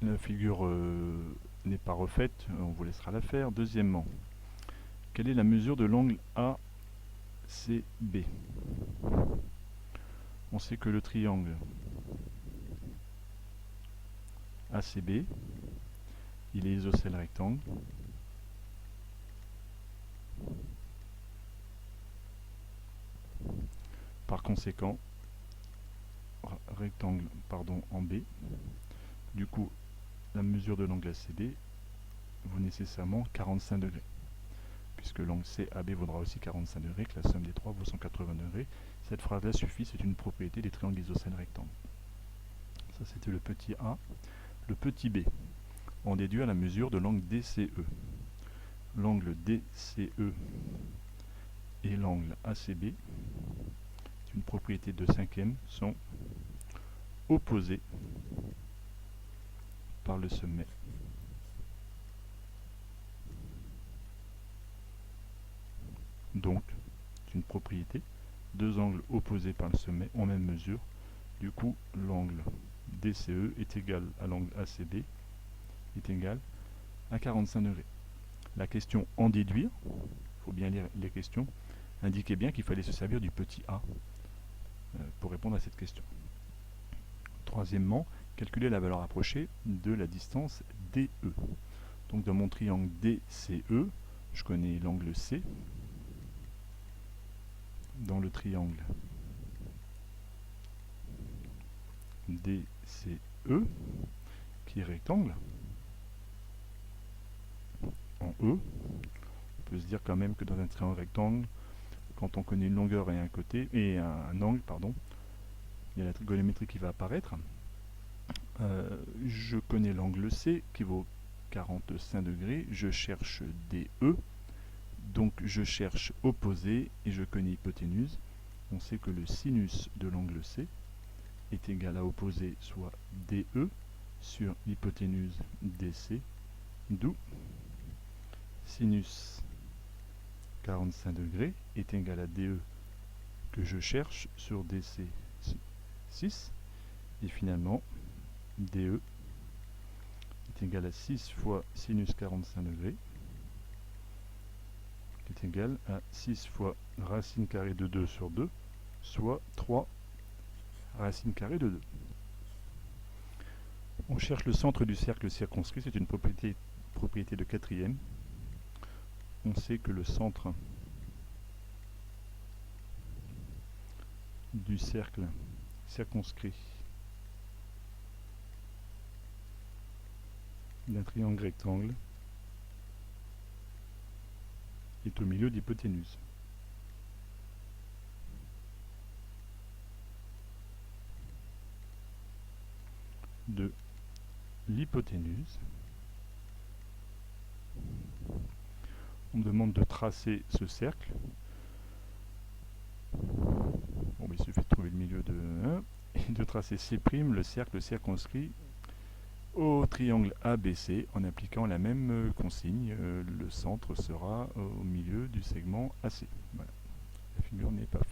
la figure n'est pas refaite, on vous laissera la faire. Deuxièmement, quelle est la mesure de l'angle ACB? On sait que le triangle ACB, il est isocèle rectangle. Par conséquent, rectangle en B. Du coup, la mesure de l'angle ACB vaut nécessairement 45 degrés. Puisque l'angle CAB vaudra aussi 45 degrés, que la somme des trois vaut 180 degrés. Cette phrase-là suffit, c'est une propriété des triangles isocèles rectangles. Ça, c'était le petit A. Le petit B, on déduit à la mesure de l'angle DCE. L'angle DCE et l'angle ACB, c'est une propriété de cinquième, sont opposés par le sommet. Donc, c'est une propriété. Deux angles opposés par le sommet ont même mesure. Du coup, l'angle DCE est égal à l'angle ACB est égal à 45 degrés. La question en déduire, il faut bien lire les questions, indiquait bien qu'il fallait se servir du petit a pour répondre à cette question. Troisièmement, calculer la valeur approchée de la distance DE. Donc dans mon triangle DCE, je connais l'angle C. Dans le triangle DCE, qui est rectangle, en E, on peut se dire quand même que dans un triangle rectangle, quand on connaît une longueur et un côté, et un angle, pardon, il y a la trigonométrie qui va apparaître. Je connais l'angle C qui vaut 45 degrés, je cherche DE, donc je cherche opposé et je connais hypoténuse. On sait que le sinus de l'angle C est égal à opposé, soit DE sur l'hypoténuse DC, d'où sinus 45 degrés est égal à DE que je cherche sur DC 6, et finalement DE est égal à 6 fois sinus 45 degrés, qui est égal à 6 fois racine carrée de 2 sur 2, soit 3 racine carrée de 2. On cherche le centre du cercle circonscrit, c'est une propriété de quatrième. On sait que le centre du cercle circonscrit d'un triangle rectangle est au milieu d'hypoténuse. De l'hypoténuse, on me demande de tracer ce cercle. Bon, il suffit de trouver le milieu de 1 et de tracer C', le cercle circonscrit au triangle ABC en appliquant la même consigne. Le centre sera au milieu du segment AC. Voilà. La figure n'est pas